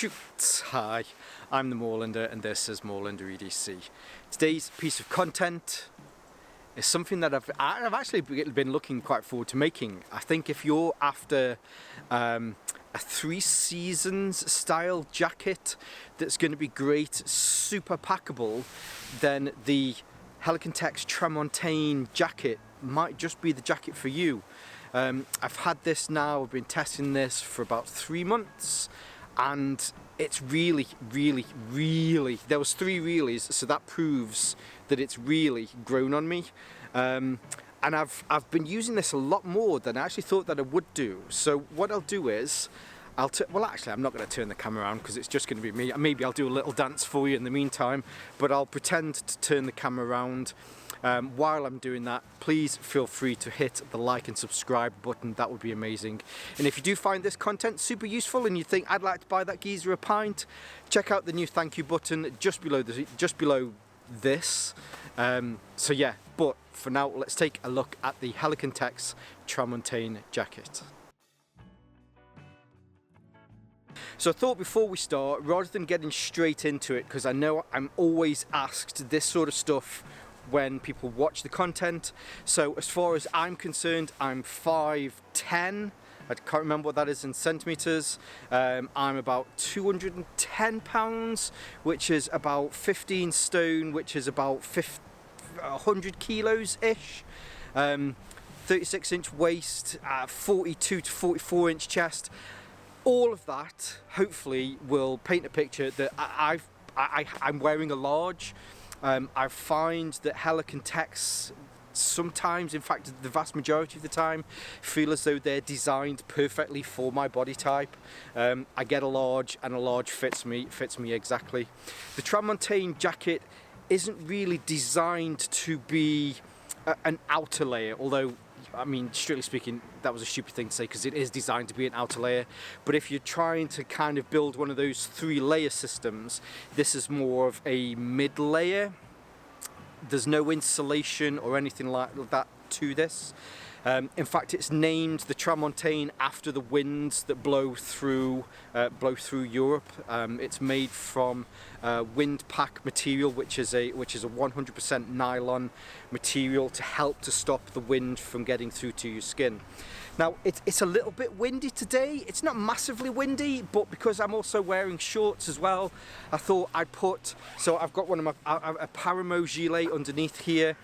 Shoot! Hi, I'm the Moorlander and this is Moorlander EDC. Today's piece of content is something that I've actually been looking quite forward to making. I think if you're after a 3 seasons style jacket that's going to be great, super packable, then the Helikon Tex Tramontane jacket might just be the jacket for you. I've had this now, I've been testing this for about 3 months, and it's really, there was 3 reelies, so that proves that it's really grown on me. And I've been using this a lot more than I actually thought that I would do. So what I'll do is, well actually I'm not going to turn the camera around because it's just going to be me. Maybe I'll do a little dance for you in the meantime, but I'll pretend to turn the camera around. While I'm doing that, please feel free to hit the like and subscribe button. That would be amazing. And if you do find this content super useful and you think I'd like to buy that geezer a pint, check out the new thank you button just below this. So yeah, but for now let's take a look at the Helikon Tex Tramontane jacket. So I thought before we start, rather than getting straight into it, because I know I'm always asked this sort of stuff when people watch the content. So as far as I'm concerned, I'm 5'10". I can't remember what that is in centimeters. I'm about 210 pounds, which is about 15 stone, which is about 100 kilos ish. 36-inch waist, 42 to 44-inch chest. All of that hopefully will paint a picture that I'm wearing a large. I find that Helikon Tex sometimes, in fact the vast majority of the time, feel as though they're designed perfectly for my body type. I get a large and a large fits me exactly. The Tramontane jacket isn't really designed to be an outer layer, although I mean, strictly speaking, that was a stupid thing to say because it is designed to be an outer layer. But if you're trying to kind of build one of those 3-layer systems, this is more of a mid-layer. There's no insulation or anything like that to this. In fact, it's named the Tramontane after the winds that blow through Europe. It's made from wind pack material, which is a 100% nylon material to help to stop the wind from getting through to your skin. Now it's a little bit windy today. It's not massively windy, but because I'm also wearing shorts as well, I thought I'd put. So I've got one of my a Paramo gilet underneath here.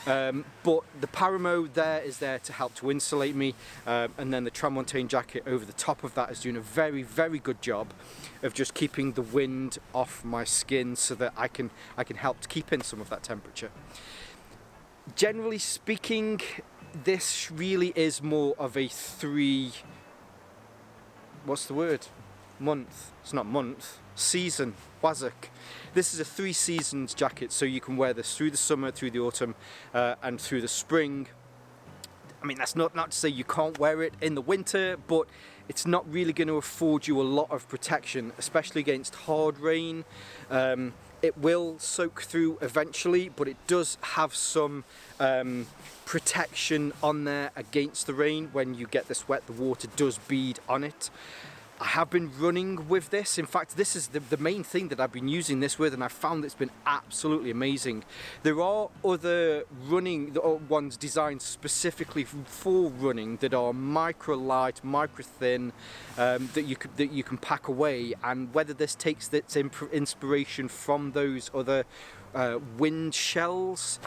But the Paramo there is there to help to insulate me, and then the Tramontane jacket over the top of that is doing a very good job of just keeping the wind off my skin so that I can help to keep in some of that temperature. Generally speaking, this really is more of a 3, what's the word? Month. It's not month. Season. Wazak. This is a 3 seasons jacket, so you can wear this through the summer, through the autumn, and through the spring. I mean, that's not to say you can't wear it in the winter, but it's not really going to afford you a lot of protection, especially against hard rain. It will soak through eventually, but it does have some protection on there against the rain. When you get this wet, the water does bead on it. I have been running with this. In fact, this is the main thing that I've been using this with, and I've found it's been absolutely amazing. There are other running ones designed specifically for running that are micro light, micro thin, that you can pack away. And whether this takes its inspiration from those other wind shells,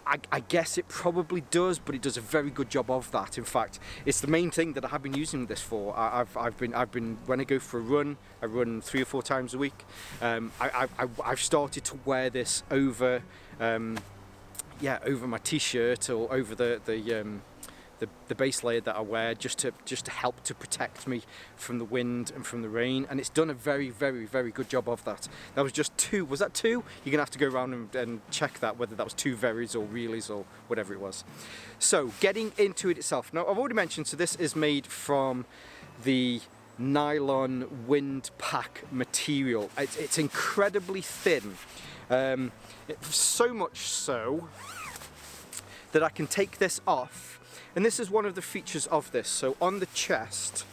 I guess it probably does, but it does a very good job of that. In fact, it's the main thing that I have been using this for. I've been when I go for a run, I run 3 or 4 times a week. I've started to wear this over, over my t-shirt or over the base layer that I wear, just to help to protect me from the wind and from the rain, and it's done a very good job of that. That was just 2. Was that 2? You're gonna have to go around and check that, whether that was 2 veris or reelies or whatever it was. So getting into it itself. Now I've already mentioned, so this is made from the nylon wind pack material. It's incredibly thin, so much so that I can take this off. And this is one of the features of this. So on the chest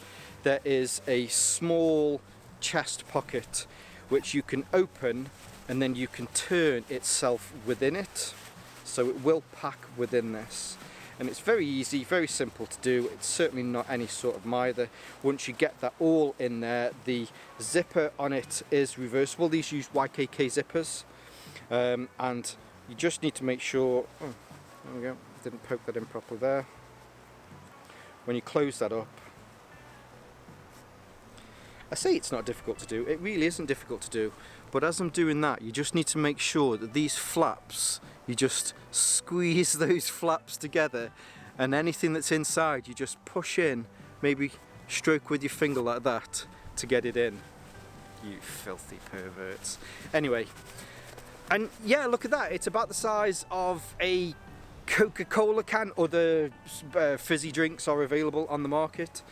there is a small chest pocket which you can open, and then you can turn itself within it, so it will pack within this. And it's very easy, very simple to do. It's certainly not any sort of mither. Once you get that all in there, the zipper on it is reversible. These use YKK zippers, and you just need to make sure, oh, there we go, didn't poke that in properly there. When you close that up, I say it's not difficult to do, it really isn't difficult to do, but as I'm doing that, you just need to make sure that these flaps, you just squeeze those flaps together, and anything that's inside you just push in, maybe stroke with your finger like that to get it in. You filthy perverts. Anyway, and yeah, look at that, it's about the size of a Coca-Cola can. Other fizzy drinks are available on the market.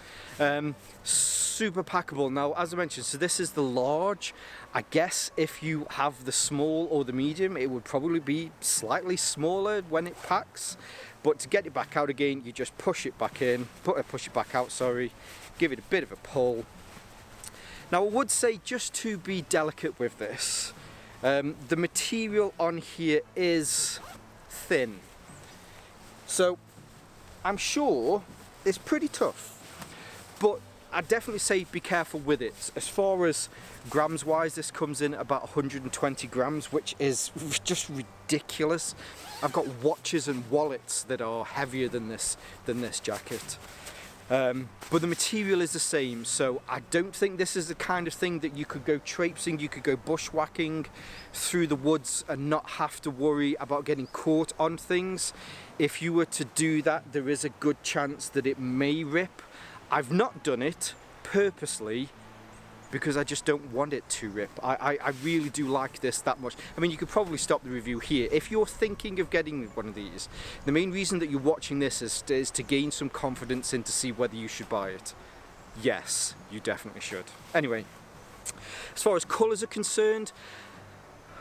Super packable. Now, as I mentioned, so this is the large. I guess if you have the small or the medium, it would probably be slightly smaller when it packs, but to get it back out again, you just push it back in, push it back out, sorry, give it a bit of a pull. Now, I would say, just to be delicate with this, the material on here is thin, so I'm sure it's pretty tough, but I'd definitely say be careful with it. As far as grams wise, this comes in about 120 grams, which is just ridiculous. I've got watches and wallets that are heavier than this jacket. But the material is the same, so I don't think this is the kind of thing that you could go traipsing, you could go bushwhacking through the woods and not have to worry about getting caught on things. If you were to do that, there is a good chance that it may rip. I've not done it purposely because I just don't want it to rip. I really do like this that much. I mean, you could probably stop the review here. If you're thinking of getting one of these, the main reason that you're watching this is to gain some confidence and to see whether you should buy it. Yes, you definitely should. Anyway, as far as colours are concerned,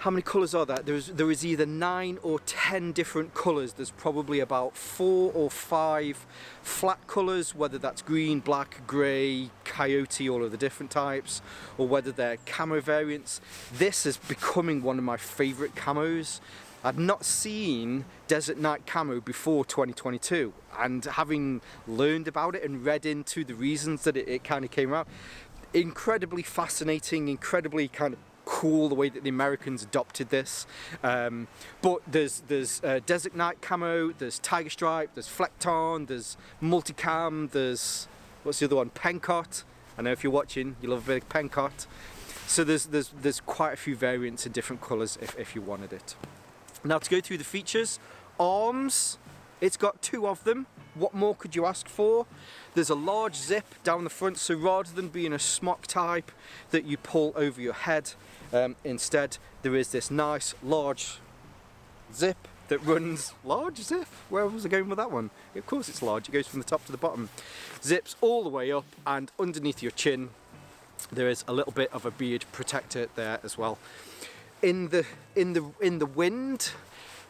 how many colours are there? There is either 9 or 10 different colours. There's probably about 4 or 5 flat colours, whether that's green, black, grey, coyote, all of the different types, or whether they're camo variants. This is becoming one of my favourite camos. I'd not seen Desert Night camo before 2022, and having learned about it and read into the reasons that it kind of came out, incredibly fascinating, incredibly kind of cool the way that the Americans adopted this. But there's Desert Night camo, there's Tiger Stripe, there's Fleckton, there's Multicam, there's, what's the other one, Pencott. I know if you're watching, you love a bit of Pencott. So there's quite a few variants in different colours if you wanted it. Now, to go through the features, arms, it's got 2 of them. What more could you ask for? There's a large zip down the front, so rather than being a smock type that you pull over your head, instead there is this nice large zip that runs, large zip? Where was I going with that one? Of course it's large, it goes from the top to the bottom. Zips all the way up, and underneath your chin there is a little bit of a beard protector there as well. In the wind,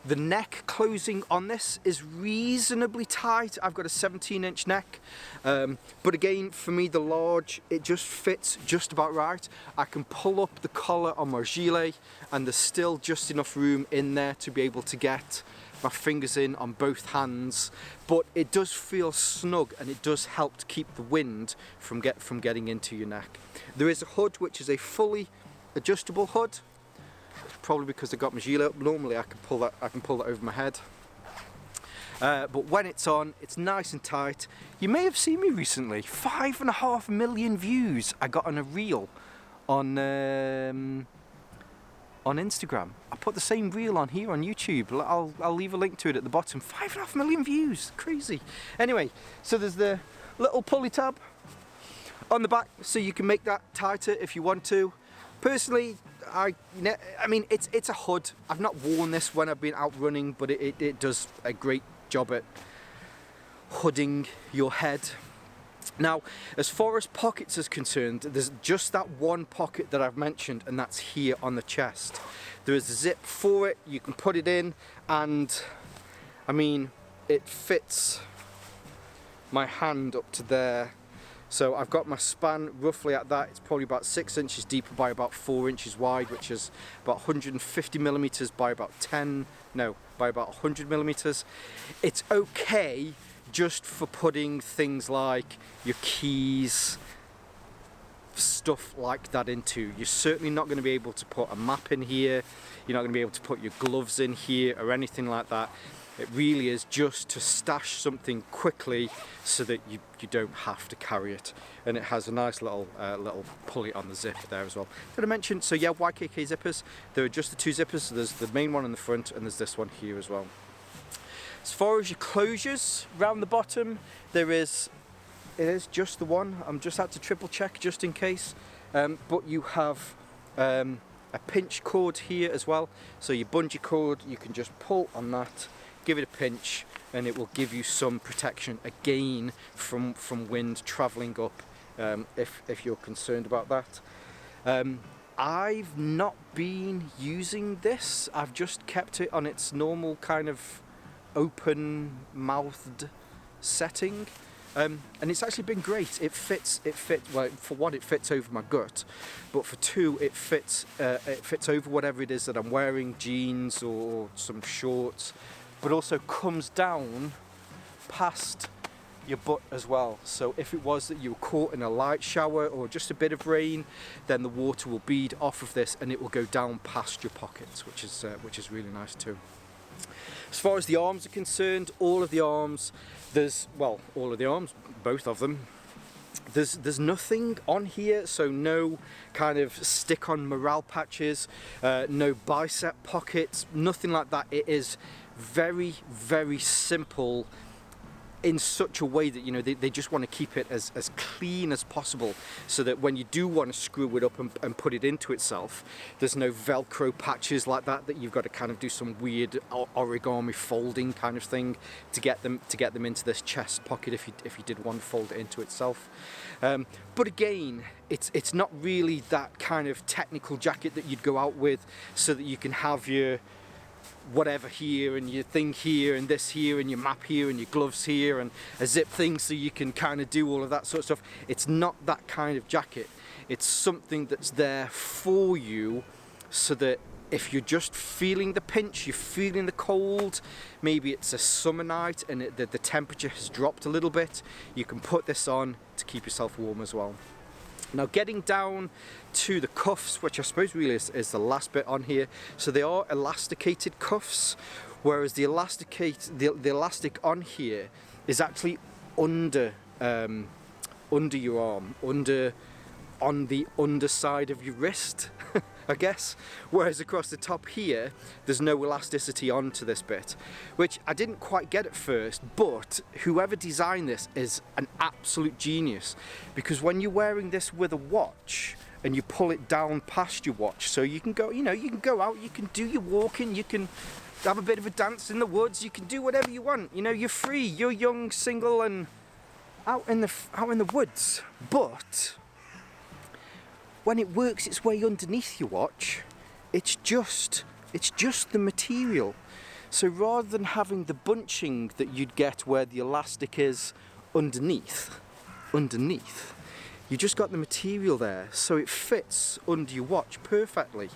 the neck closing on this is reasonably tight. I've got a 17-inch neck, but again, for me, the large, it just fits just about right. I can pull up the collar on my gilet, and there's still just enough room in there to be able to get my fingers in on both hands, but it does feel snug, and it does help to keep the wind from getting into your neck. There is a hood, which is a fully adjustable hood. Probably because I got my gilet up. Normally I can pull that over my head, but when it's on, it's nice and tight. You may have seen me recently, 5.5 million views I got on a reel on Instagram. I put the same reel on here on YouTube. I'll leave a link to it at the bottom. 5.5 million views, crazy. Anyway, so there's the little pulley tab on the back, so you can make that tighter if you want to. Personally, I mean, it's a hood. I've not worn this when I've been out running, but it does a great job at hooding your head. Now, as far as pockets is concerned, there's just that one pocket that I've mentioned, and that's here on the chest. There is a zip for it, you can put it in, and I mean, it fits my hand up to there So I've got my span roughly at that. It's probably about 6 inches deeper by about 4 inches wide, which is about 150 millimeters by about 100 millimeters. It's okay just for putting things like your keys, stuff like that into. You're certainly not going to be able to put a map in here. You're not going to be able to put your gloves in here or anything like that. It really is just to stash something quickly so that you don't have to carry it. And it has a nice little pulley on the zip there as well. Did I mention, so yeah, YKK zippers, there are just the 2 zippers. So there's the main one in the front and there's this one here as well. As far as your closures around the bottom, it is just the one. I'm just had to triple check just in case. But you have a pinch cord here as well. So your bungee cord, you can just pull on that, give it a pinch, and it will give you some protection again from wind travelling up, if you're concerned about that. I've not been using this. I've just kept it on its normal kind of open mouthed setting, and it's actually been great. It fits well. For one, it fits over my gut, but for two, it fits over whatever it is that I'm wearing, jeans or some shorts, but also comes down past your butt as well. So if it was that you were caught in a light shower or just a bit of rain, then the water will bead off of this and it will go down past your pockets, which is really nice too. As far as the arms are concerned, all of the arms, both of them, there's nothing on here, so no kind of stick-on morale patches, no bicep pockets, nothing like that. It is very, very simple in such a way that, you know, they just want to keep it as clean as possible, so that when you do want to screw it up and put it into itself, there's no Velcro patches like that you've got to kind of do some weird origami folding kind of thing to get them into this chest pocket if you did want to fold it into itself. But again, it's not really that kind of technical jacket that you'd go out with so that you can have your whatever here and your thing here and this here and your map here and your gloves here and a zip thing so you can kind of do all of that sort of stuff. It's not that kind of jacket. It's something that's there for you so that if you're just feeling the pinch, you're feeling the cold, maybe it's a summer night and the temperature has dropped a little bit, you can put this on to keep yourself warm as well. Now getting down to the cuffs, which I suppose really is the last bit on here. So they are elasticated cuffs, whereas the elastic on here is actually under your arm, on the underside of your wrist, I guess. Whereas across the top here, there's no elasticity onto this bit, which I didn't quite get at first, but whoever designed this is an absolute genius, because when you're wearing this with a watch and you pull it down past your watch, so you can go, you know, you can go out, you can do your walking, you can have a bit of a dance in the woods, you can do whatever you want, you know, you're free, you're young, single, and out in the woods. But when it works its way underneath your watch, it's just the material. So rather than having the bunching that you'd get where the elastic is underneath, you just got the material there, so it fits under your watch perfectly.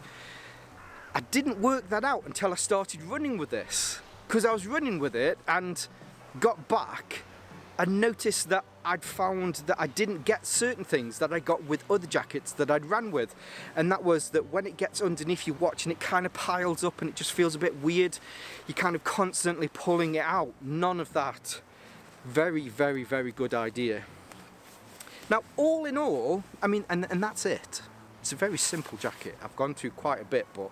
I didn't work that out until I started running with this, because I was running with it and got back and noticed that I'd found that I didn't get certain things that I got with other jackets that I'd ran with, and that was that when it gets underneath your watch and it kind of piles up and it just feels a bit weird, you're kind of constantly pulling it out. None of that. Very, very, very good idea. Now, all in all, I mean, and that's it. It's a very simple jacket. I've gone through quite a bit, but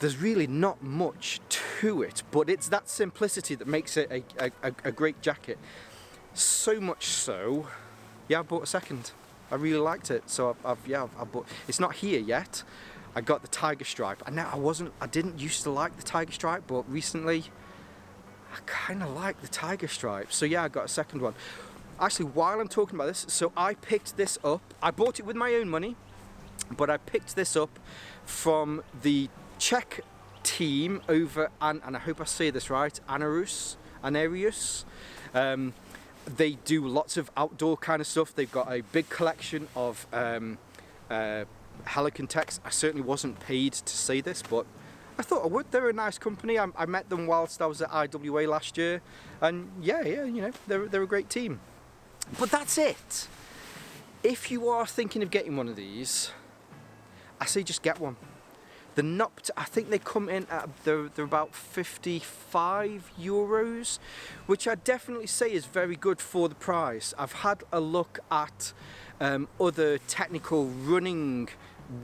there's really not much to it, but it's that simplicity that makes it a great jacket. So much so, yeah, I bought a second. I really liked it, so I bought. It's not here yet. I got the tiger stripe, and now I didn't used to like the tiger stripe, but recently I kind of like the tiger stripe. So yeah, I got a second one. Actually, while I'm talking about this, so I picked this up. I bought it with my own money, but I picked this up from the Czech team over, and I hope I say this right, Anarius. They do lots of outdoor kind of stuff. They've got a big collection of Helikon Tex. I certainly wasn't paid to say this, but I thought I would. They're a nice company. I met them whilst I was at IWA last year, and yeah, you know, they're a great team. But that's it. If you are thinking of getting one of these, I say just get one. They're not, I think they come in at, they're about 55 euros, which I definitely say is very good for the price. I've had a look at other technical running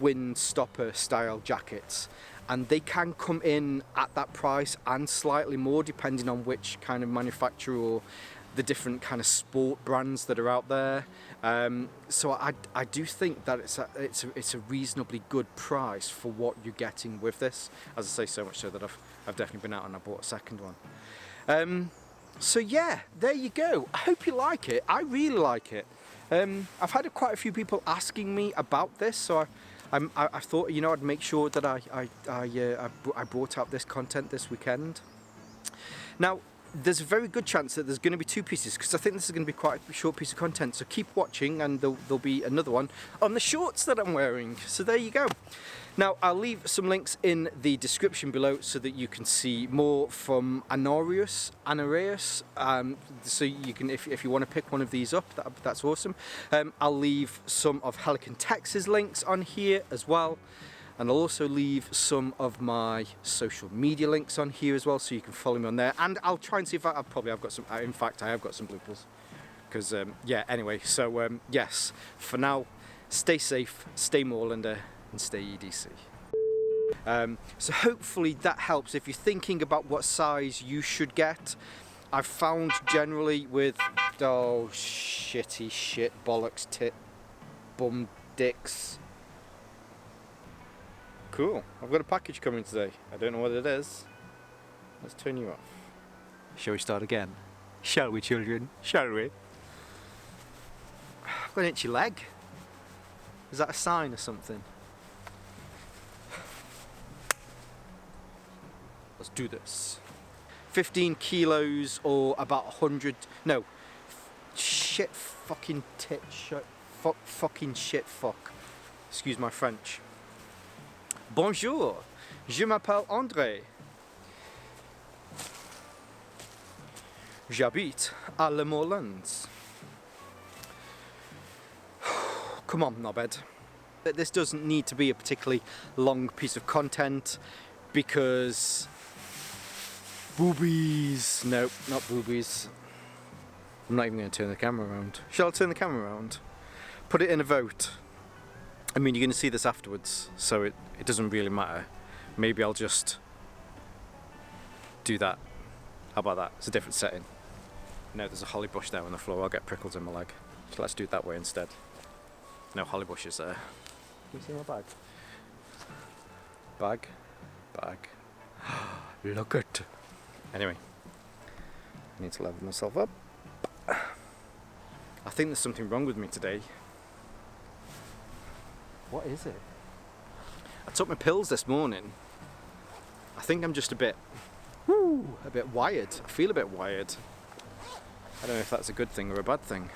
wind stopper style jackets, and they can come in at that price and slightly more depending on which kind of manufacturer or the different kind of sport brands that are out there. So I do think that it's a reasonably good price for what you're getting with this. As I say, so much so that I've definitely been out and I bought a second one. So yeah, there you go. I hope you like it. I really like it. I've had quite a few people asking me about this, so I thought, you know, I'd make sure that I brought out this content this weekend. Now, there's a very good chance that there's going to be two pieces, because I think this is going to be quite a short piece of content, so keep watching and there'll be another one on the shorts that I'm wearing. So there you go. Now, I'll leave some links in the description below so that you can see more from Anareus, so you can, if you want to pick one of these up, that's awesome. I'll leave some of Helikon Tex's links on here as well. And I'll also leave some of my social media links on here as well, so you can follow me on there. And I'll try and see if I've got some, in fact, I have got some bloopers. Because, yeah, anyway, so, yes, for now, stay safe, stay Moorlander, and stay EDC. So hopefully that helps if you're thinking about what size you should get. I've found generally with, oh, shitty shit, bollocks, tit, bum, dicks. Cool, I've got a package coming today. I don't know what it is. Let's turn you off. Shall we start again? Shall we, children? Shall we? I've got an itchy leg. Is that a sign or something? Let's do this. 15 kilos or about 100, no. Shit fucking tit shit. Fucking shit fuck. Excuse my French. Bonjour, je m'appelle André. J'habite à Le Moorlands. Come on, knobhead. This doesn't need to be a particularly long piece of content because boobies. Nope, not boobies. I'm not even going to turn the camera around. Shall I turn the camera around? Put it in a vote. I mean, you're going to see this afterwards, so it doesn't really matter. Maybe I'll just do that. How about that? It's a different setting. No, there's a holly bush there on the floor. I'll get prickles in my leg. So let's do it that way instead. No holly bushes there. Can you see my bag? Bag. Look at. Anyway, I need to level myself up. I think there's something wrong with me today. What is it? I took my pills this morning. I think I'm just a bit wired. I feel a bit wired. I don't know if that's a good thing or a bad thing.